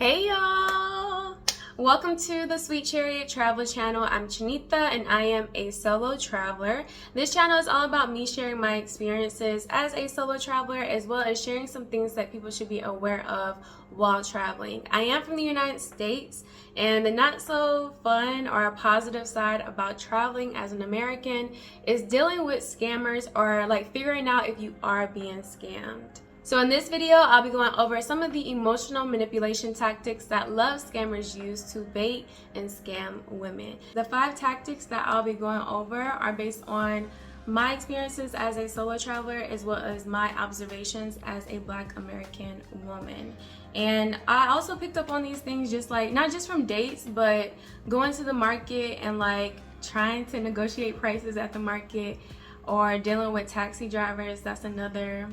Hey y'all! Welcome to the Sweet Chariot Traveler channel. I'm Chinita and I am a solo traveler. This channel is all about me sharing my experiences as a solo traveler, as well as sharing some things that people should be aware of while traveling. I am from the United States, and the not so fun or a positive side about traveling as an American is dealing with scammers, or like figuring out if you are being scammed. So in this video, I'll be going over some of the emotional manipulation tactics that love scammers use to bait and scam women. The 5 tactics that I'll be going over are based on my experiences as a solo traveler, as well as my observations as a Black American woman. And I also picked up on these things just like, not just from dates, but going to the market and like trying to negotiate prices at the market, or dealing with taxi drivers. That's another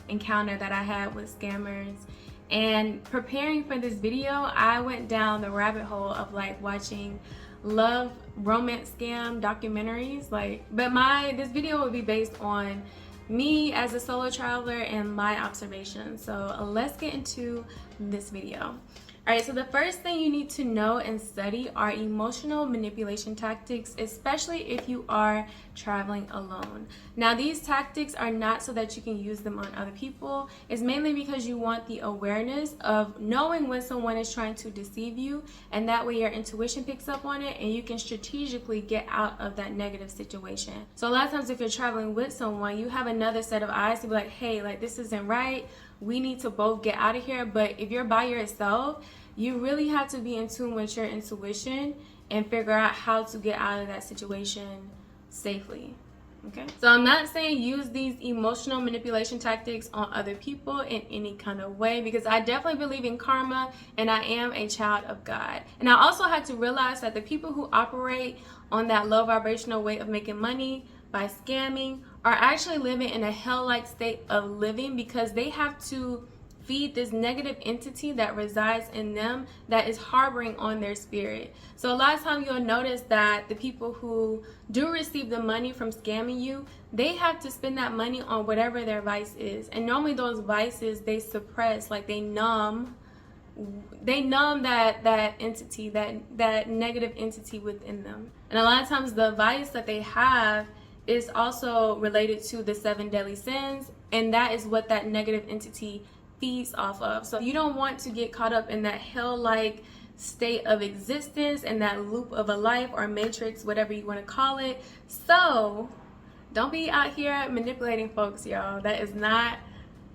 encounter that I had with scammers. And preparing for this video, I went down the rabbit hole of like watching love romance scam documentaries, but this video will be based on me as a solo traveler and my observations. So let's get into this video. Alright, so the first thing you need to know and study are emotional manipulation tactics, especially if you are traveling alone. Now, these tactics are not so that you can use them on other people. It's mainly because you want the awareness of knowing when someone is trying to deceive you, and that way your intuition picks up on it and you can strategically get out of that negative situation. So a lot of times if you're traveling with someone, you have another set of eyes to be like, hey, like this isn't right. We need to both get out of here. But if you're by yourself, you really have to be in tune with your intuition and figure out how to get out of that situation safely. Okay, so I'm not saying use these emotional manipulation tactics on other people in any kind of way, because I definitely believe in karma and I am a child of God. And I also had to realize that the people who operate on that low vibrational way of making money by scamming are actually living in a hell-like state of living, because they have to feed this negative entity that resides in them that is harboring on their spirit. So a lot of times you'll notice that the people who do receive the money from scamming you, they have to spend that money on whatever their vice is. And normally those vices, they suppress, like they numb that entity, that negative entity within them. And a lot of times the vice that they have is also related to the 7 deadly sins, and that is what that negative entity feeds off of. So you don't want to get caught up in that hell-like state of existence and that loop of a life, or matrix, whatever you want to call it. So don't be out here manipulating folks, y'all. That is not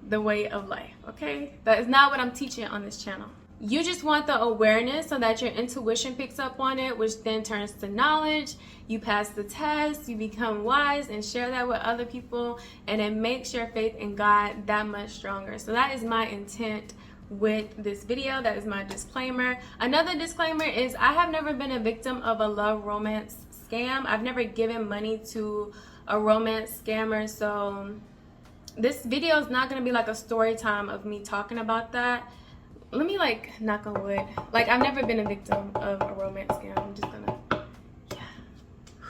the way of life, okay? That is not what I'm teaching on this channel. You just want the awareness so that your intuition picks up on it, which then turns to knowledge. You pass the test, you become wise, and share that with other people, and it makes your faith in God that much stronger. So that is my intent with this video. That is my disclaimer. Another disclaimer is I have never been a victim of a love romance scam. I've never given money to a romance scammer. So this video is not going to be like a story time of me talking about that. Let me like knock on wood. Like, I've never been a victim of a romance scam. I'm just gonna, yeah.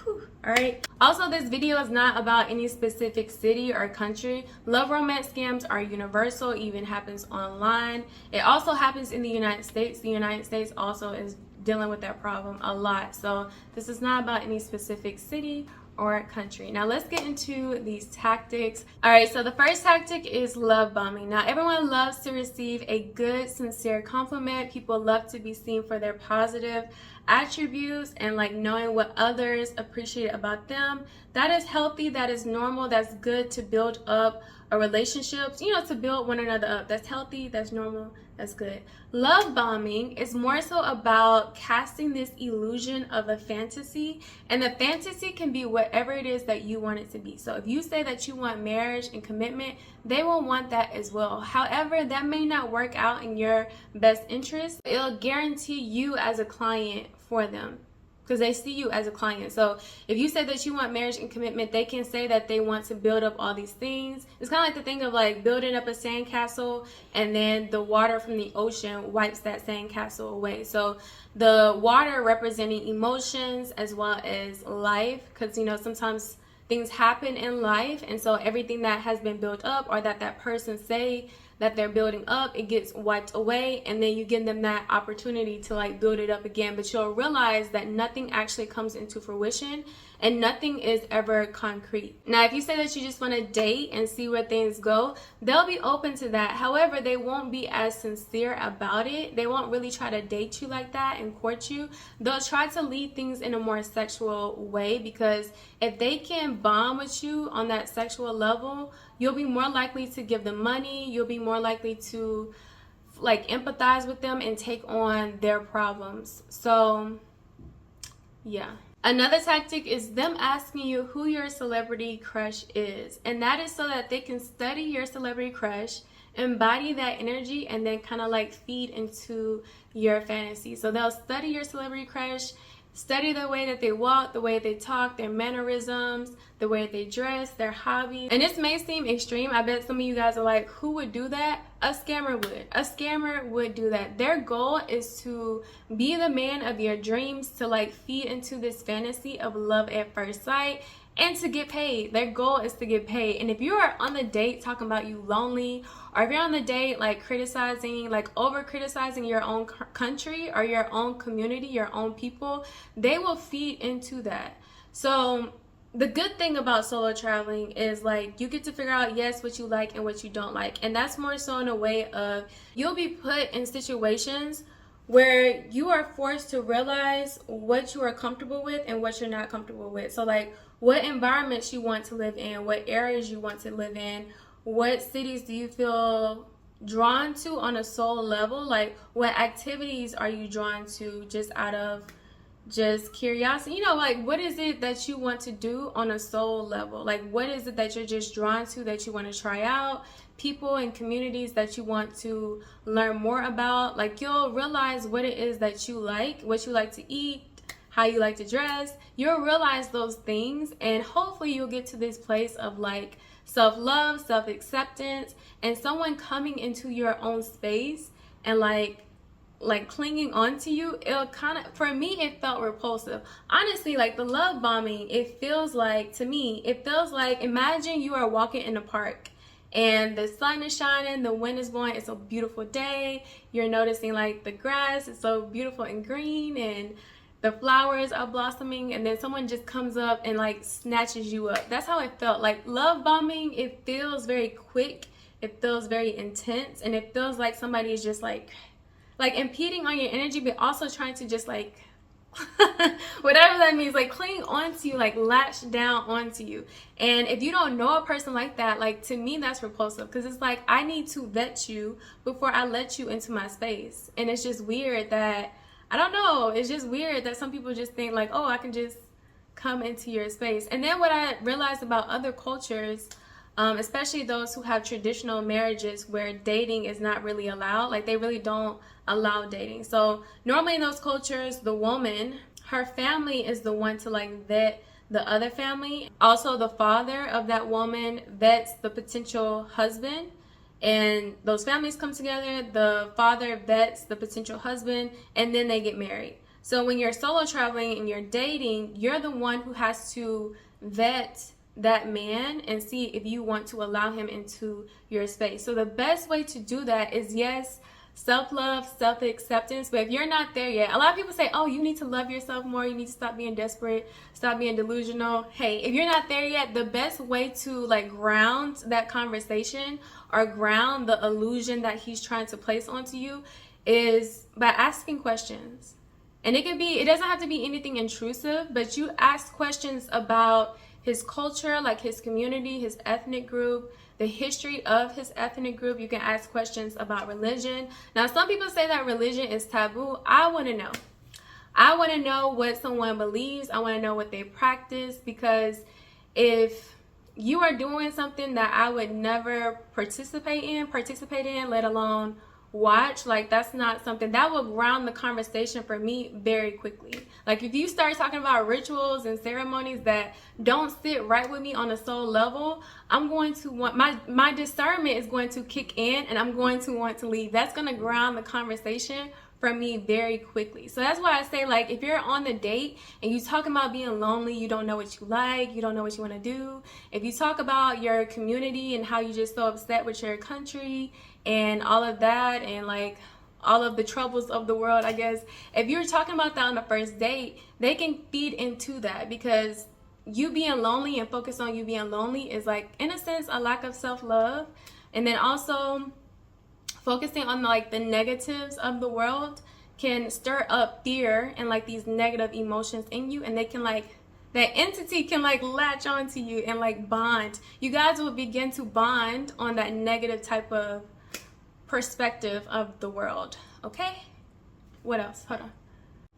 Whew. All right. Also, this video is not about any specific city or country. Love romance scams are universal. It even happens online. It also happens in the United States. The United States also is dealing with that problem a lot. So this is not about any specific city or country. Now let's get into these tactics. All right, so the first tactic is love bombing. Now everyone loves to receive a good, sincere compliment. People love to be seen for their positive attributes and like knowing what others appreciate about them. That is healthy, that is normal, that's good to build up a relationship, you know, to build one another up. That's healthy, that's normal, that's good. Love bombing is more so about casting this illusion of a fantasy, and the fantasy can be whatever it is that you want it to be. So if you say that you want marriage and commitment, they will want that as well. However, that may not work out in your best interest. It'll guarantee you as a client for them, because they see you as a client. So if you say that you want marriage and commitment, they can say that they want to build up all these things. It's kind of like the thing of like building up a sandcastle, and then the water from the ocean wipes that sandcastle away. So the water representing emotions as well as life, because you know sometimes things happen in life, and so everything that has been built up or that person say that they're building up, it gets wiped away, and then you give them that opportunity to like build it up again. But you'll realize that nothing actually comes into fruition and nothing is ever concrete. Now, if you say that you just want to date and see where things go, they'll be open to that. However, they won't be as sincere about it. They won't really try to date you like that and court you. They'll try to lead things in a more sexual way, because if they can bond with you on that sexual level, you'll be more likely to give them money. You'll be more likely to like empathize with them and take on their problems. So yeah. Another tactic is them asking you who your celebrity crush is. And that is so that they can study your celebrity crush, embody that energy, and then kind of like feed into your fantasy. So they'll study your celebrity crush, study the way that they walk, the way they talk, their mannerisms, the way they dress, their hobbies. And this may seem extreme. I bet some of you guys are like, who would do that? A scammer would. A scammer would do that. Their goal is to be the man of your dreams, to like feed into this fantasy of love at first sight, and to get paid. Their goal is to get paid. And if you are on the date talking about you lonely, or if you're on the date like criticizing, like over criticizing your own country or your own community, your own people, they will feed into that. So the good thing about solo traveling is like you get to figure out, yes, what you like and what you don't like. And that's more so in a way of you'll be put in situations where you are forced to realize what you are comfortable with and what you're not comfortable with. So like what environments you want to live in, what areas you want to live in, what cities do you feel drawn to on a soul level, like what activities are you drawn to just out of just curiosity, you know, like what is it that you want to do on a soul level? Like what is it that you're just drawn to, that you want to try out, people and communities that you want to learn more about. Like you'll realize what it is that you like, what you like to eat, how you like to dress. You'll realize those things, and hopefully you'll get to this place of like self-love, self-acceptance, and someone coming into your own space and like clinging on to you. It'll kind of, for me, it felt repulsive. Honestly, like the love bombing, it feels like, to me, it feels like, imagine you are walking in a park and the sun is shining, the wind is blowing, it's a beautiful day. You're noticing like the grass is so beautiful and green and the flowers are blossoming, and then someone just comes up and like snatches you up. That's how it felt. Like love bombing, it feels very quick, it feels very intense, and it feels like somebody is just like impeding on your energy, but also trying to just like whatever that means, like cling onto you, like latch down onto you. And if you don't know a person like that, like to me that's repulsive, because it's like I need to vet you before I let you into my space. And it's just weird that, I don't know, it's just weird that some people just think like, oh, I can just come into your space. And then what I realized about other cultures, especially those who have traditional marriages where dating is not really allowed, like they really don't allow dating. So normally in those cultures, the woman, her family is the one to like vet the other family. Also, the father of that woman vets the potential husband, and those families come together. The father vets the potential husband, and then they get married. So when you're solo traveling and you're dating, you're the one who has to vet that man and see if you want to allow him into your space. So the best way to do that is, yes, self-love, self-acceptance. But if you're not there yet, a lot of people say, oh, you need to love yourself more, you need to stop being desperate, stop being delusional. Hey, if you're not there yet, the best way to like ground that conversation or ground the illusion that he's trying to place onto you is by asking questions. And it doesn't have to be anything intrusive, but you ask questions about his culture, like his community, his ethnic group, the history of his ethnic group. You can ask questions about religion. Now, some people say that religion is taboo. I want to know. I want to know what someone believes. I want to know what they practice, because if you are doing something that I would never participate in, let alone watch, like that's not something that will ground the conversation for me very quickly. Like if you start talking about rituals and ceremonies that don't sit right with me on a soul level, I'm going to want my discernment is going to kick in, and I'm going to want to leave. That's going to ground the conversation from me very quickly. So that's why I say, like, if you're on the date and you talking about being lonely, you don't know what you like, you don't know what you want to do. If you talk about your community and how you just so upset with your country and all of that, and like all of the troubles of the world, I guess, if you're talking about that on the first date, they can feed into that, because you being lonely and focus on you being lonely is, like, in a sense, a lack of self-love. And then also focusing on like the negatives of the world can stir up fear and like these negative emotions in you, and they can, like, that entity can like latch onto you and like bond. You guys will begin to bond on that negative type of perspective of the world. Okay, what else? Hold on.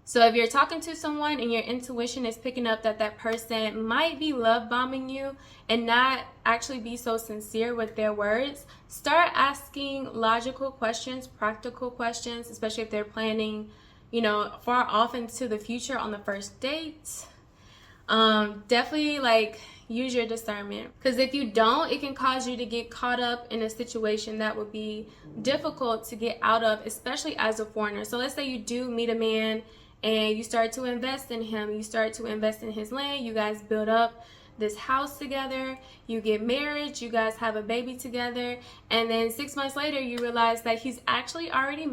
So if you're talking to someone and your intuition is picking up that that person might be love bombing you and not actually be so sincere with their words, start asking logical questions, practical questions, especially if they're planning, you know, far off into the future on the first date. Definitely, like, use your discernment, because if you don't, it can cause you to get caught up in a situation that would be difficult to get out of, especially as a foreigner. So let's say you do meet a man and you start to invest in him, you start to invest in his land, you guys build up this house together, you get married, you guys have a baby together, and then 6 months later you realize that he's actually already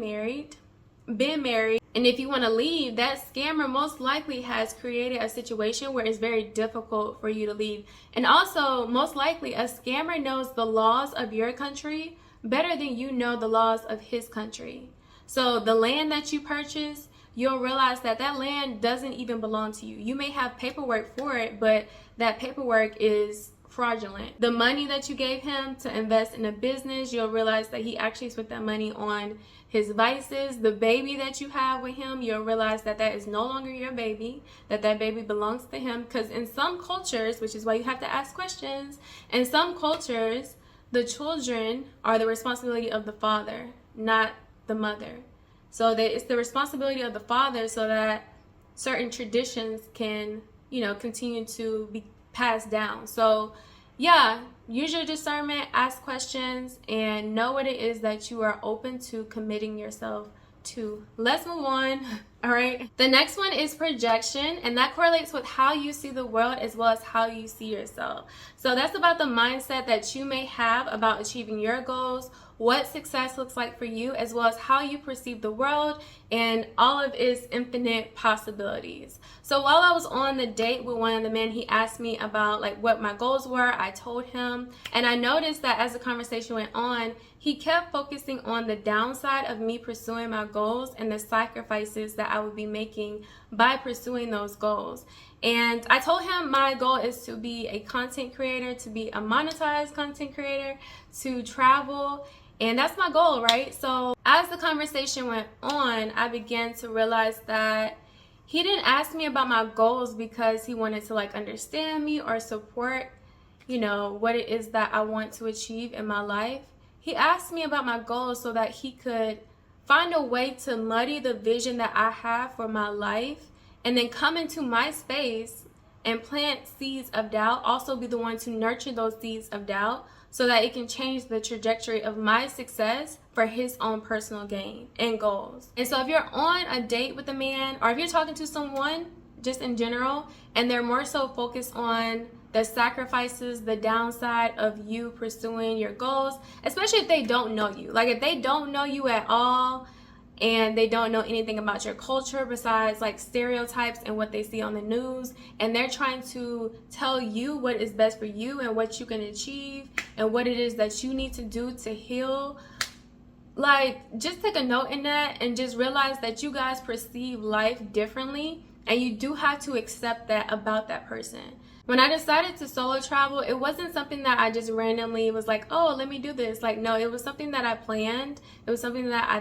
been married. And if you want to leave, that scammer most likely has created a situation where it's very difficult for you to leave. And also, most likely, a scammer knows the laws of your country better than you know the laws of his country. So the land that you purchase, you'll realize that that land doesn't even belong to you. You may have paperwork for it, but that paperwork is fraudulent. The money that you gave him to invest in a business, you'll realize that he actually spent that money on his vices. The baby that you have with him, you'll realize that that is no longer your baby, that that baby belongs to him. Because in some cultures, which is why you have to ask questions, in some cultures, the children are the responsibility of the father, not the mother. So that it's the responsibility of the father so that certain traditions can, you know, continue to be passed down. So yeah, use your discernment, ask questions, and know what it is that you are open to committing yourself to. Let's move on. All right. The next one is projection, and that correlates with how you see the world as well as how you see yourself. So that's about the mindset that you may have about achieving your goals, what success looks like for you, as well as how you perceive the world and all of its infinite possibilities. So while I was on the date with one of the men, he asked me about like what my goals were. I told him, and I noticed that as the conversation went on, he kept focusing on the downside of me pursuing my goals and the sacrifices that I would be making by pursuing those goals. And I told him my goal is to be a content creator, to be a monetized content creator, to travel, and that's my goal, right? So as the conversation went on, I began to realize that he didn't ask me about my goals because he wanted to like understand me or support, you know, what it is that I want to achieve in my life. He asked me about my goals so that he could find a way to muddy the vision that I have for my life, and then come into my space and plant seeds of doubt, also be the one to nurture those seeds of doubt so that it can change the trajectory of my success for his own personal gain and goals. And so if you're on a date with a man, or if you're talking to someone just in general, and they're more so focused on the sacrifices, the downside of you pursuing your goals, especially if they don't know you. Like if they don't know you at all, and they don't know anything about your culture besides like stereotypes and what they see on the news, and they're trying to tell you what is best for you and what you can achieve and what it is that you need to do to heal, like just take a note in that and just realize that you guys perceive life differently, and you do have to accept that about that person. When I decided to solo travel, it wasn't something that I just randomly was like, oh, let me do this. Like, no, it was something that I planned. It was something that I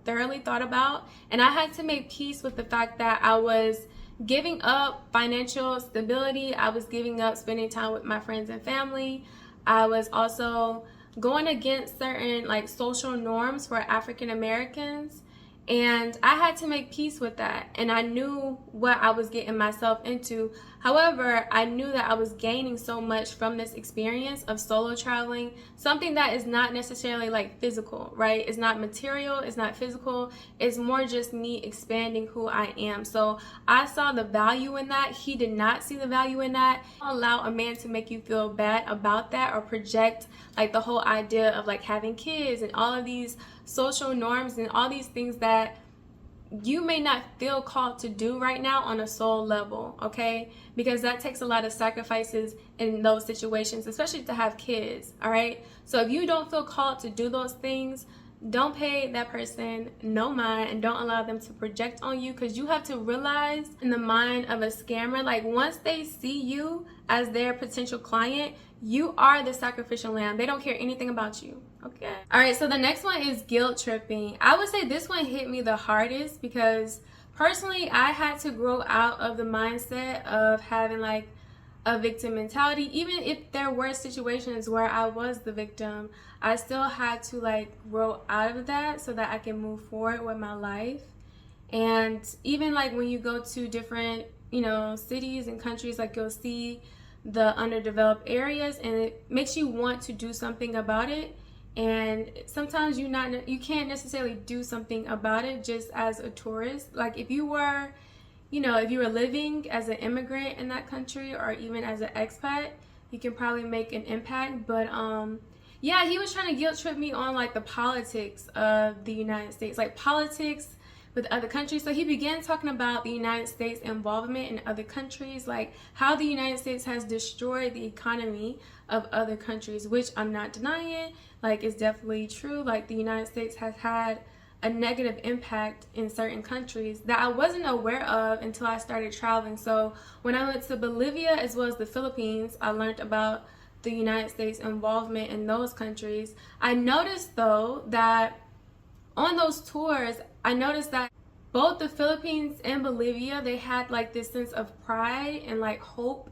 thoroughly thought about. And I had to make peace with the fact that I was giving up financial stability. I was giving up spending time with my friends and family. I was also going against certain like social norms for African Americans. And I had to make peace with that. And I knew what I was getting myself into. However, I knew that I was gaining so much from this experience of solo traveling, something that is not necessarily like physical, right? It's not material, it's not physical. It's more just me expanding who I am. So I saw the value in that. He did not see the value in that. Don't allow a man to make you feel bad about that or project like the whole idea of like having kids and all of these social norms and all these things that you may not feel called to do right now on a soul level, okay? Because that takes a lot of sacrifices in those situations, especially to have kids, all right? So if you don't feel called to do those things, don't pay that person no mind and don't allow them to project on you, because you have to realize in the mind of a scammer, like once they see you as their potential client, you are the sacrificial lamb. They don't care anything about you. Okay. All right. So the next one is guilt tripping. I would say this one hit me the hardest because personally, I had to grow out of the mindset of having like a victim mentality. Even if there were situations where I was the victim, I still had to like grow out of that so that I can move forward with my life. And even like when you go to different, cities and countries, like you'll see the underdeveloped areas and it makes you want to do something about it. And sometimes you can't necessarily do something about it just as a tourist. Like if you were living as an immigrant in that country or even as an expat, you can probably make an impact. But yeah, he was trying to guilt trip me on like the politics of the United States, like politics with other countries. So he began talking about the United States involvement in other countries, like how the United States has destroyed the economy of other countries, which I'm not denying. Like it's definitely true. Like the United States has had a negative impact in certain countries that I wasn't aware of until I started traveling. So when I went to Bolivia as well as the Philippines, I learned about the United States involvement in those countries. I noticed though that on those tours, I noticed that both the Philippines and Bolivia, they had like this sense of pride and like hope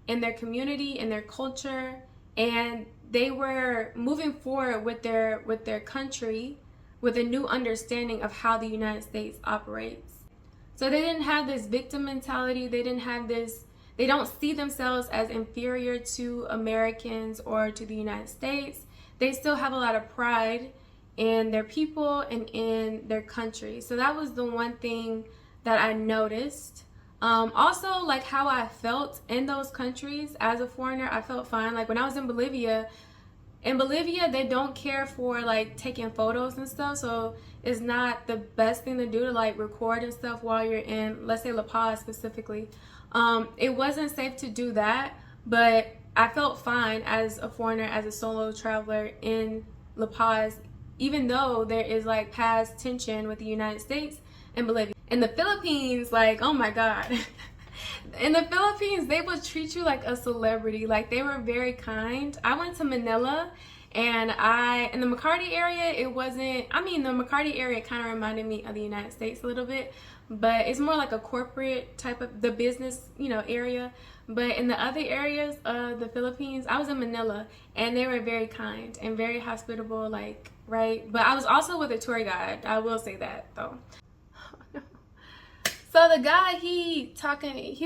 in their community and their culture, and they were moving forward with their country with a new understanding of how the United States operates. So they didn't have this victim mentality. They don't see themselves as inferior to Americans or to the United States. They still have a lot of pride in their people and in their country. So that was the one thing that I noticed. Also, like how I felt in those countries as a foreigner, I felt fine. Like when I was in Bolivia, they don't care for like taking photos and stuff. So it's not the best thing to do to like record and stuff while you're in, let's say La Paz specifically. It wasn't safe to do that, but I felt fine as a foreigner, as a solo traveler in La Paz, even though there is like past tension with the United States and Bolivia. In the Philippines, like, oh my God. In the Philippines, they would treat you like a celebrity. Like they were very kind. I went to Manila and in the Makati area, the Makati area kind of reminded me of the United States a little bit, but it's more like a corporate type of the business, area. But in the other areas of the Philippines, I was in Manila and they were very kind and very hospitable, like, right? But I was also with a tour guide. I will say that though. So the guy, he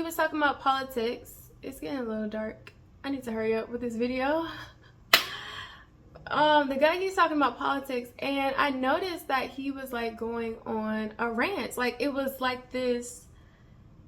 was talking about politics. It's getting a little dark. I need to hurry up with this video. The guy, he's talking about politics, and I noticed that he was like going on a rant. Like it was like this,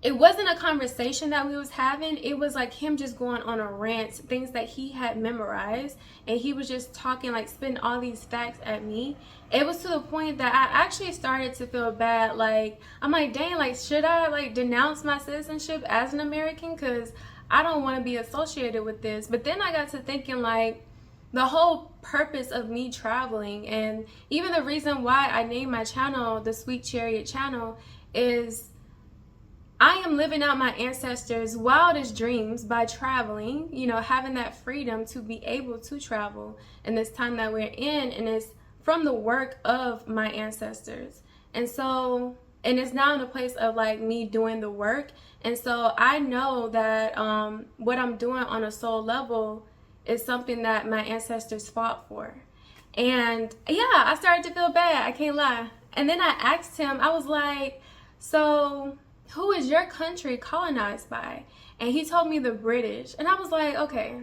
it wasn't a conversation that we was having. It was like him just going on a rant, things that he had memorized, and he was just talking, like spitting all these facts at me. It was to the point that I actually started to feel bad. Like I'm like, dang, like should I like denounce my citizenship as an American? Because I don't want to be associated with this. But then I got to thinking, like, the whole purpose of me traveling, and even the reason why I named my channel the Sweet Chariot channel, is I am living out my ancestors' wildest dreams by traveling, having that freedom to be able to travel in this time that we're in, and it's from the work of my ancestors. And so, and it's now in a place of like me doing the work. And so I know that what I'm doing on a soul level is something that my ancestors fought for. And yeah, I started to feel bad. I can't lie. And then I asked him, I was like, so who is your country colonized by? And he told me the British. And I was like, okay,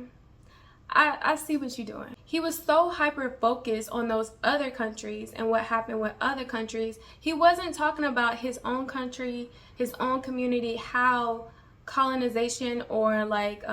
I see what you're doing. He was so hyper focused on those other countries and what happened with other countries. He wasn't talking about his own country, his own community, how colonization or like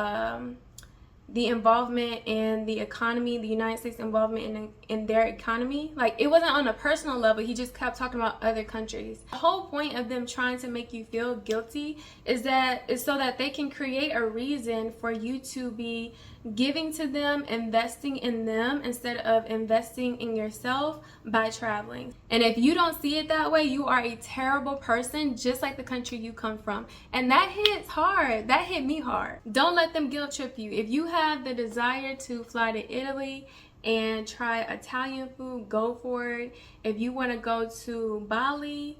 the involvement in the economy, the United States involvement in their economy. Like, it wasn't on a personal level. He just kept talking about other countries. The whole point of them trying to make you feel guilty is so that they can create a reason for you to be giving to them, investing in them, instead of investing in yourself by traveling. And if you don't see it that way, you are a terrible person, just like the country you come from. And that hits hard. That hit me hard. Don't let them guilt trip you. If you have the desire to fly to Italy and try Italian food, go for it. If you want to go to Bali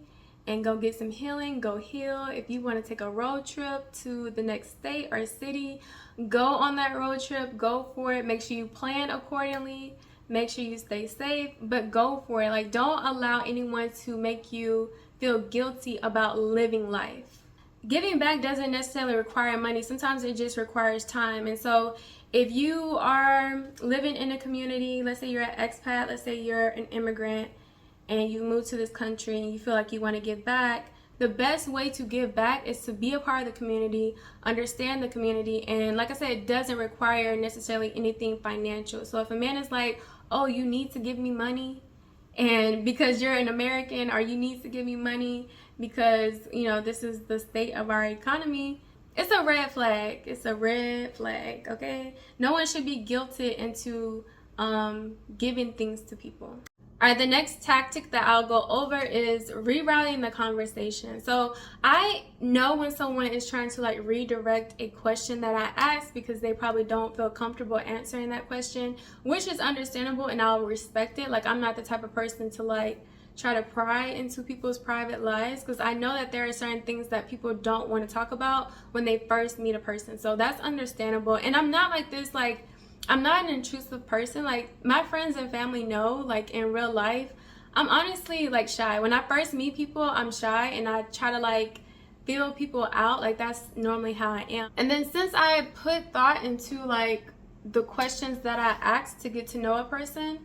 and go get some healing, go heal. If you want to take a road trip to the next state or city, go on that road trip, go for it. Make sure you plan accordingly. Make sure you stay safe, but go for it. Like, don't allow anyone to make you feel guilty about living life. Giving back doesn't necessarily require money. Sometimes it just requires time. And so if you are living in a community, let's say you're an expat, let's say you're an immigrant, and you move to this country and you feel like you want to give back, the best way to give back is to be a part of the community, understand the community, and like I said, it doesn't require necessarily anything financial. So if a man is like, oh, you need to give me money, and because you're an American, or you need to give me money because, you know, this is the state of our economy, it's a red flag. It's a red flag, okay? No one should be guilted into giving things to people. All right, the next tactic that I'll go over is rerouting the conversation. So I know when someone is trying to like redirect a question that I asked because they probably don't feel comfortable answering that question, which is understandable, and I'll respect it. Like, I'm not the type of person to like try to pry into people's private lives, because I know that there are certain things that people don't want to talk about when they first meet a person. So that's understandable. And I'm not like this, like, I'm not an intrusive person. Like, my friends and family know, like, in real life, I'm honestly like shy. When I first meet people, I'm shy and I try to like feel people out. Like, that's normally how I am. And then since I put thought into like the questions that I ask to get to know a person,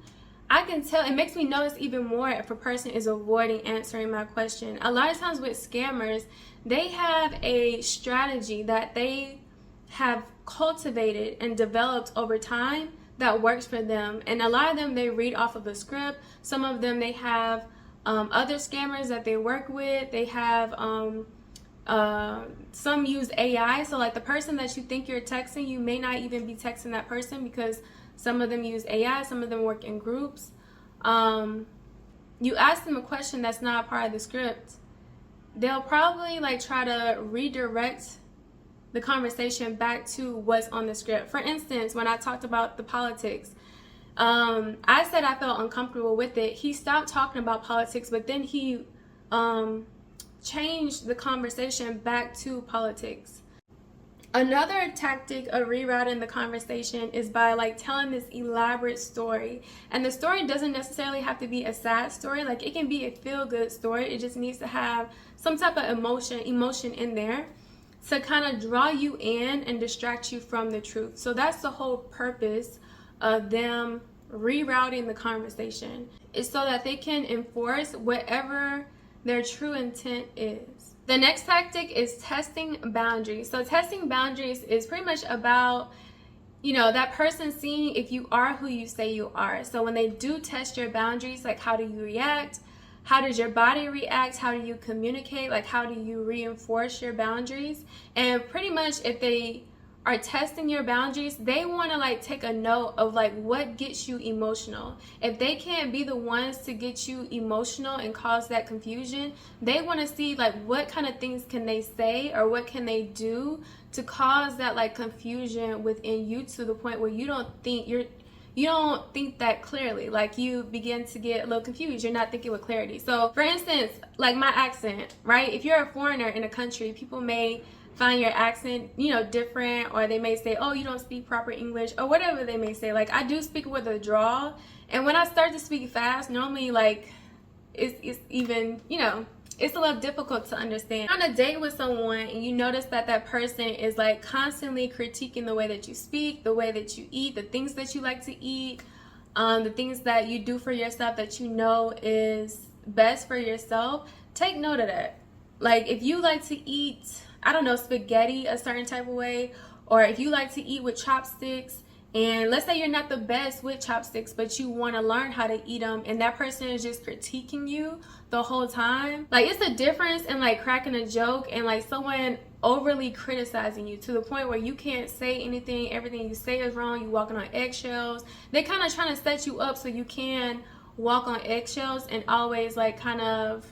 I can tell, it makes me notice even more if a person is avoiding answering my question. A lot of times with scammers, they have a strategy that they have cultivated and developed over time that works for them. And a lot of them, they read off of a script. Some of them, they have other scammers that they work with. They have some use AI. So like the person that you think you're texting, you may not even be texting that person, because some of them use AI, some of them work in groups. You ask them a question that's not a part of the script, they'll probably like try to redirect the conversation back to what's on the script. For instance, when I talked about the politics, I said I felt uncomfortable with it. He stopped talking about politics, but then he changed the conversation back to politics. Another tactic of rerouting the conversation is by like telling this elaborate story. And the story doesn't necessarily have to be a sad story. Like, it can be a feel-good story. It just needs to have some type of emotion in there to kind of draw you in and distract you from the truth. So that's the whole purpose of them rerouting the conversation, is so that they can enforce whatever their true intent is. The next tactic is testing boundaries. So testing boundaries is pretty much about, you know, that person seeing if you are who you say you are. So when they do test your boundaries, like, how do you react? How does your body react? How do you communicate? Like, how do you reinforce your boundaries? And pretty much if they are testing your boundaries, they want to like take a note of like what gets you emotional. If they can't be the ones to get you emotional and cause that confusion, they want to see like what kind of things can they say or what can they do to cause that like confusion within you, to the point where you don't think that clearly. Like, you begin to get a little confused. You're not thinking with clarity. So for instance, like my accent, right? If you're a foreigner in a country, people may find your accent, you know, different, or they may say, oh, you don't speak proper English, or whatever they may say. Like, I do speak with a drawl, and when I start to speak fast, normally like it's even, you know, it's a little difficult to understand. On a date with someone and you notice that that person is like constantly critiquing the way that you speak, the way that you eat, the things that you like to eat, the things that you do for yourself that you know is best for yourself, take note of that. Like if you like to eat, I don't know, spaghetti a certain type of way, or if you like to eat with chopsticks, and let's say you're not the best with chopsticks, but you want to learn how to eat them, and that person is just critiquing you the whole time. Like, it's a difference in like cracking a joke and like someone overly criticizing you to the point where you can't say anything, everything you say is wrong, you're walking on eggshells. They're kind of trying to set you up so you can walk on eggshells and always like kind of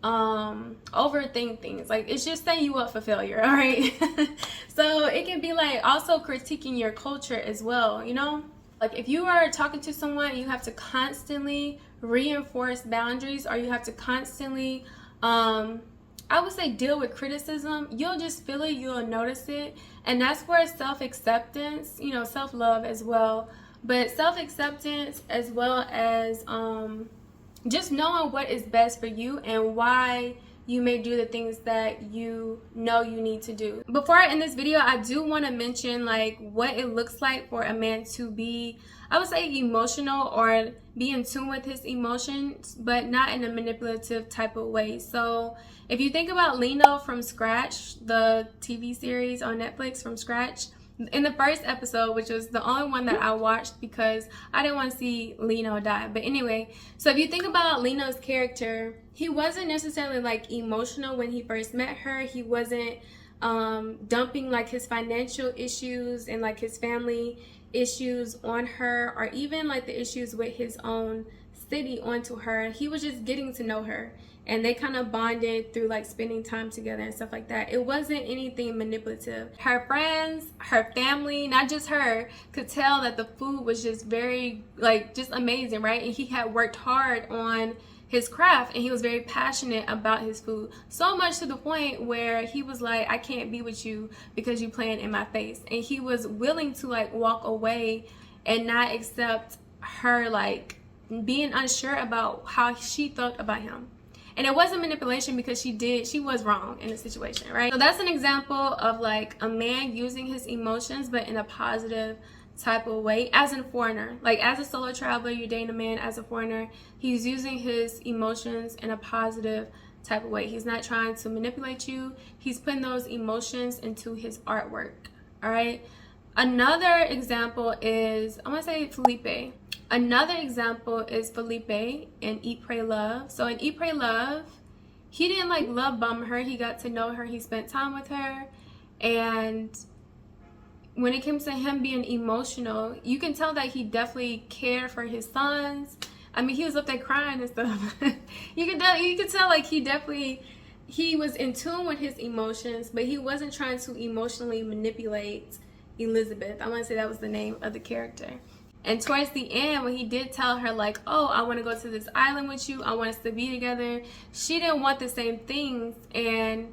overthink things. Like, it's just setting you up for failure, all right? So it can be like also critiquing your culture as well, you know? Like if you are talking to someone, you have to constantly reinforce boundaries, or you have to constantly I would say deal with criticism. You'll just feel it, you'll notice it, and that's where self-acceptance, you know, self-love as well, but self-acceptance as well as just knowing what is best for you and why you may do the things that you know you need to do. Before I end this video, I do want to mention like what it looks like for a man to be, I would say, emotional or be in tune with his emotions, but not in a manipulative type of way. So if you think about Leno from Scratch, the TV series on Netflix from Scratch, in the first episode, which was the only one that I watched because I didn't want to see Leno die. But anyway, so if you think about Leno's character, he wasn't necessarily like emotional when he first met her. He wasn't dumping like his financial issues and like his family issues on her, or even like the issues with his own city onto her. He was just getting to know her, and they kind of bonded through like spending time together and stuff like that. It wasn't anything manipulative. Her friends, her family, not just her, could tell that the food was just very like just amazing, right? And he had worked hard on his craft and he was very passionate about his food, so much to the point where he was like, I can't be with you because you playing in my face. And he was willing to like walk away and not accept her like being unsure about how she felt about him. And it wasn't manipulation because she was wrong in the situation, right? So that's an example of like a man using his emotions, but in a positive type of way as a foreigner. Like as a solo traveler, you're dating a man as a foreigner, he's using his emotions in a positive type of way. He's not trying to manipulate you. He's putting those emotions into his artwork, all right? Another example is, I'm gonna say Felipe. Another example is Felipe in Eat, Pray, Love. So in Eat, Pray, Love, he didn't like love bomb her. He got to know her. He spent time with her. And when it comes to him being emotional, you can tell that he definitely cared for his sons. I mean, he was up there crying and stuff. you can tell like he was in tune with his emotions, but he wasn't trying to emotionally manipulate Elizabeth. I want to say that was the name of the character. And towards the end, when he did tell her like, oh, I want to go to this island with you, I want us to be together, she didn't want the same things, and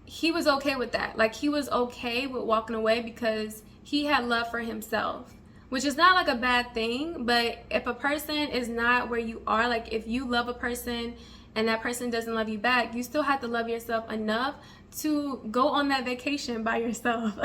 he was okay with that. Like, he was okay with walking away because he had love for himself, which is not like a bad thing. But if a person is not where you are, like if you love a person and that person doesn't love you back, you still have to love yourself enough to go on that vacation by yourself.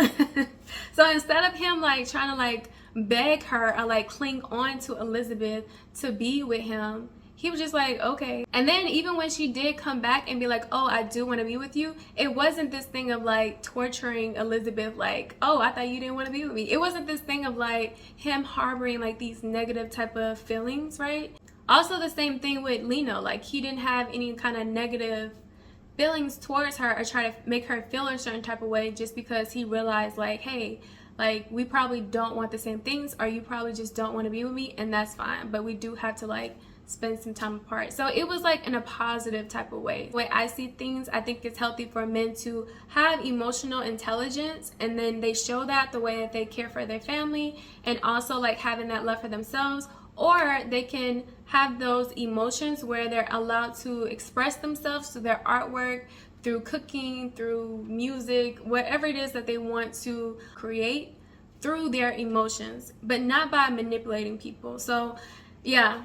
So instead of him like trying to like beg her or like cling on to Elizabeth to be with him, he was just like, okay. And then even when she did come back and be like, oh, I do want to be with you, it wasn't this thing of like torturing Elizabeth, like, oh, I thought you didn't want to be with me. It wasn't this thing of like him harboring like these negative type of feelings, right? Also the same thing with Leno, like he didn't have any kind of negative feelings towards her or try to make her feel a certain type of way just because he realized like, hey, like we probably don't want the same things, or you probably just don't want to be with me, and that's fine, but we do have to like spend some time apart. So it was like in a positive type of way. The way I see things, I think it's healthy for men to have emotional intelligence, and then they show that the way that they care for their family and also like having that love for themselves. Or they can have those emotions where they're allowed to express themselves through their artwork, through cooking, through music, whatever it is that they want to create through their emotions, but not by manipulating people. So yeah.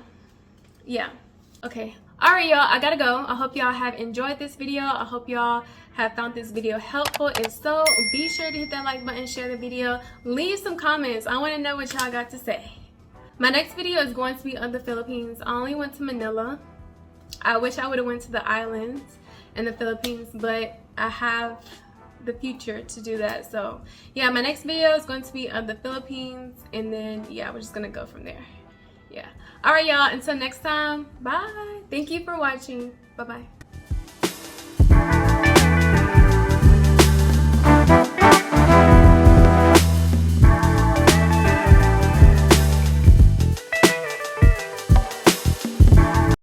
Okay, Alright, y'all, I gotta go. I hope y'all have enjoyed this video. I hope y'all have found this video helpful. If so, be sure to hit that like button, share the video, leave some comments. I want to know what y'all got to say. My next video is going to be on the Philippines. I only went to Manila. I wish I would have went to the islands in the Philippines, but I have the future to do that. So yeah, my next video is going to be on the Philippines, and then yeah, we're just gonna go from there. Yeah. All right, y'all, until next time, bye. Thank you for watching. Bye bye.